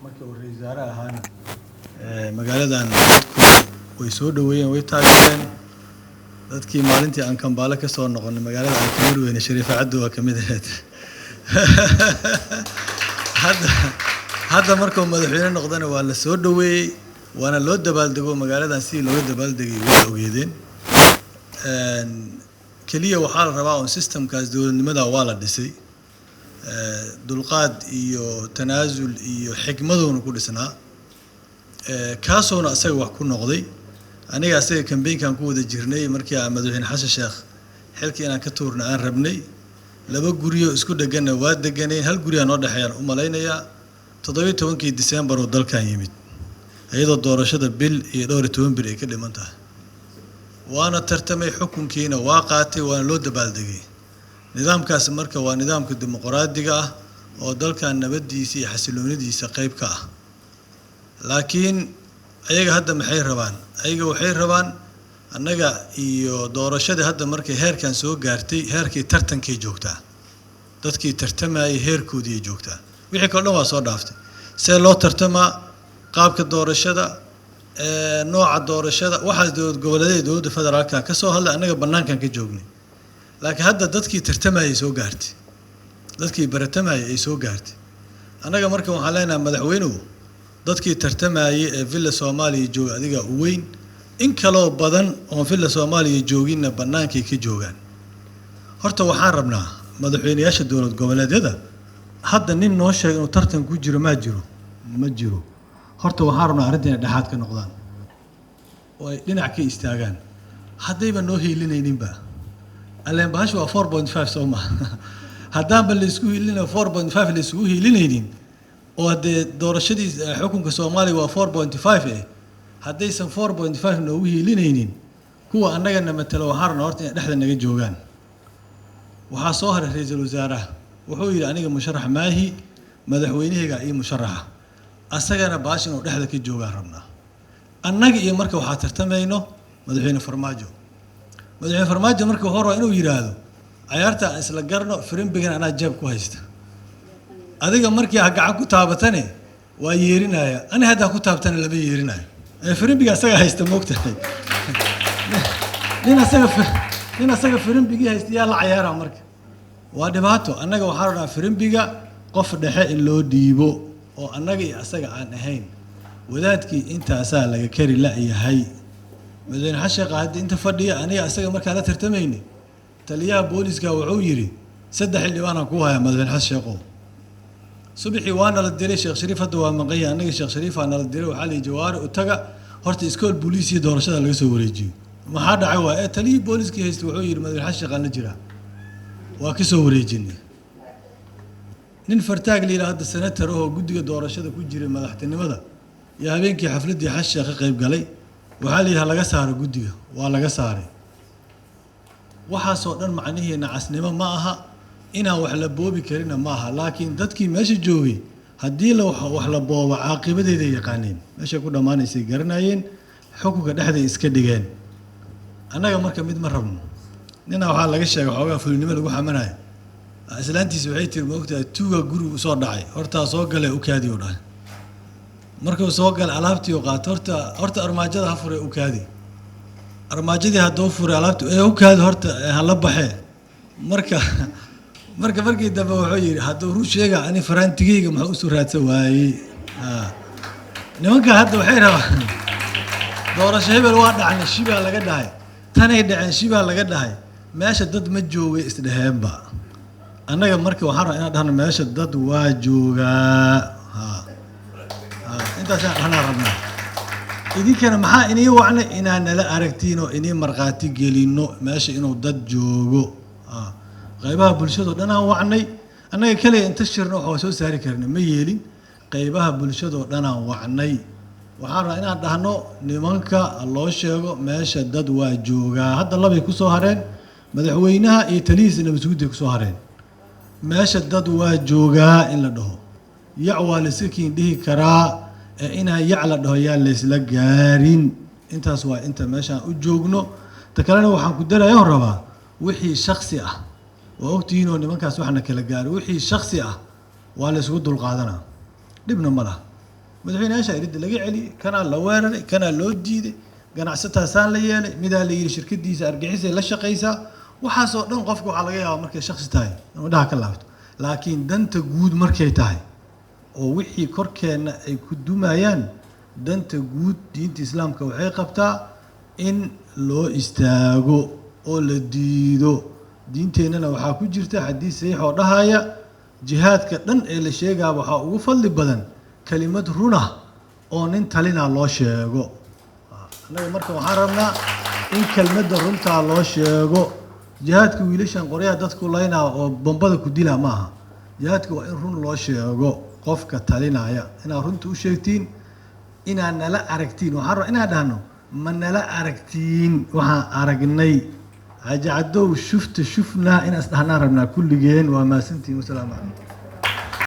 markii uu ra'iisul wasaare ahaana magaaladan dadku way soo dhaweeyeen way taageereen dadkii maalintii aan Kampala ka soo noqonay magaalada aan ka warweynay Shariifa Cabdi waa kamid ahayd hadda markuu madaxweyne noqdana waa la soo dhaweeyay waana loo dabaaldego magaaladan si loo dabaaldegay way ogeedeen kaliya waxaa la rabaa oo systemkaas dawladnimada waa la dhisay dulqaad iyo tanaasul iyo xigmadoona ku dhisnaa kaasoo asaga wax ku noqday aniga asaga campaign-kan ku wada jirnay markii aan madaxweyne Xasan Sheekh xilkii inaan ka tuurna aan rabnay laba guriyo isku dhaganna waa deganeen hal guri aan oo dhaxayaan u maleynaya 17kii December oo dalkan yimid ayadoo doorashada bil iyo 12 bil ay ka dhiman tahay waana tartamay xukunkiina waa qaatay waana loo dabaaldegay nidaamkaas marka waa nidaamka dimuqraadiga ah oo dalkan nabadiisa iyo xasiloonidiisa qayb ka ah laakiin ayaga hadda maxay rabaan ayaga waxay rabaan annaga iyo doorashada hadda markay heerkan soo gaartay heerkii tartankay joogtaa dadkii tartamayay heerkoodii joogtaa wixii kale waa soo dhaaftay see loo tartamaa qaabka doorashada nooca doorashada waxa dowlad goboleedyada dowladda federaalka ka soo hadlay annaga banaankan ka joognay laakiin hadda dadkii tartamayay soo gaartay dadkii baratamayay ay soo gaartay annaga marka waxaan leenahay madaxweynuhu dadkii tartamayay ee Villa Soomaaliya jooga adiga u weyn in kale badan oo Villa Soomaaliya joogina banaankay ka joogan horta waxaan rabnaa madaxweynayaasha dowlad goboleedyada hadda nin noo sheegay inuu tartan ku jiro ma jiro horta waxaan rabnaa arrintan dhaxaad ka noqdaan oo ay dhinac ka istaagaan haddayba noo heelinayninba alleen baash waa 4.5 Sooma haddaan bal isku heelina 4.5 la isku heelinaynin oo hadee doorashadii xukunka Soomaaliya waa 4.5 haddaysan 4.5 noogu heelinaynin kuwa annagana matalo waxaan horta in dhexda naga joogaan waxaa soo haray ra'iisul wasaaraha wuxuu yiri aniga musharax maahi madaxweynahayga iyo musharaxa asagana baashin oo dhexda ka joogaan rabnaa annaga iyo marka waxa tartamayno madaxweyne Farmaajo marka wuxuu rabaa inuu yiraahdo ciyaarta isla garno firimbigan anaa jeeb ku haysta adiga markii gacan ku taabatane waa yeerinaya ani hadda ku taabtana laba yeerinayo firimbiga asaga haysta moogtahay nin asaga firimbiga haysta yaa la ciyaara marka waa dhibaato annaga waxaan rabnaa firimbiga qof dhexe in loo dhiibo oo annaga iyo asaga aan ahayn wadaadkii intaasaa laga kari la yahay madaxweyne Xasan Sheekh hadda inta fadhiya aniga asaga markaa la tartamaynay taliyaha booliska wuxuu yiri 3 xildhibaan aan ku haya madaxweyne Xasan Sheekh subaxii waana la diray Sheekh Shariif hadda waa maqay anaga Sheekh Shariif aan la diray waxa la jawaar u taga horta iskool booliisiya doorashada laga soo wareejiyo maxaa dhacay waa taliyaha booliska haysta wuxuu yiri madaxweyne Xasan Sheekh aan la jira waa ka soo wareejinay nin fartaag leeyahay hadda senator oo guddiga doorashada ku jiray madaxtinimada iyo habeenkii xafladii Xasan Sheekh ka qayb galay waxa leeyahay laga saaro guddiga waa laga saaray waxa soo dhan macnaheena casnimo ma aha inaan wax la boobi karina ma aha laakiin dadkii meesha joogay hadii la wax la boobo caaqibadeeda yaqaaneen meesha ku dhamaanaysay garanayeen xukunka dhexda iska dhigeen annaga marka mid ma rabno nina waxa laga sheegay xoogaa fulinimo lagu xamanayo islaantiis waxay tir moogtaa tuuga guri soo dhacay horta soo galay u kaadi oo dhahay markuu soo gal alaabtii oo qaato horta armaajada ha furay u kaadi armaajadii hadoo furay alaabtii ee u kaadi horta hala baxee markii dambe wuxuu yiri haduu ruu sheega ani farantigeyga maxaa u soo raadsan waayay nimanka hadda waxay rabaan doorasho hebel waa dhacnay shiba laga dhahay tanay dhaceen shiba laga dhahay meesha dad ma joogay isdhaheenba annaga markii waxaan rabaa inaan dhahno meesha dad waa joogaa intaas aan rabnaa idinkana maxaa inii wacnay inaan nala aragtiino inii marqaati gelino meesha inuu dad joogo qaybaha bulshada dhan aan wacnay annaga kale inta shirno waxa soo saari karna ma yeelin qaybaha bulshada dhan aan wacnay waxaan rabaa inaan dhahno nimanka loo sheego meesha dad waa joogaa hadda labay ku soo hareen madaxweynaha iyo taliyihiisa nabadgudda ku soo hareen meesha dad waa joogaa in la dhaho yac waa la sakiin dhihi karaa inaan yac la dhaho yaa la isla gaarin intaas waa inta meeshaan u joogno ta kalena waxaan ku darayaa rabaa wixii shakhsi ah oo ogtiinoo nimankaas waxna kala gaaro wixii shakhsi ah waa la isku dul qaadanaa dhibna ma laha madaxweynayaasha iridda laga celiyey kanaa la weeraray kanaa loo diiday ganacsataasaan la yeelay midaa la yidhi shirkadiisa argixisay la shaqaysaa waxaasoo dhan qofka waxaa laga yaabaa markay shaksi tahay indhaha ka laabto laakiin danta guud markay tahay oo wixii korkeenna ay ku dumayaan danta guud diinta islaamka waxay qabtaa in loo istaago oo la diido diinteennana waxaa ku jirta xadiis saxiix oo dhahaya jihaadka dhan ee la sheegaa waxaa ugu fadli badan kelimad runa oo nin talina loo sheego annaga marka waxaan rabnaa in kelmadda runtaa loo sheego jihaadka wiilashan qoryaha dadku laynaa oo bombada ku dilaa ma aha jihaadka waa in run loo sheego qofka talinaya inaad runta u sheegtiin inaad nala aragtiin waxaan rabaa inaan dhahno ma nala aragtiin waxaan aragnay hajacadow shufta shufnaa inaan isdhahnaan rabnaa kulligeen waa maasantiin wasalaamu calaykum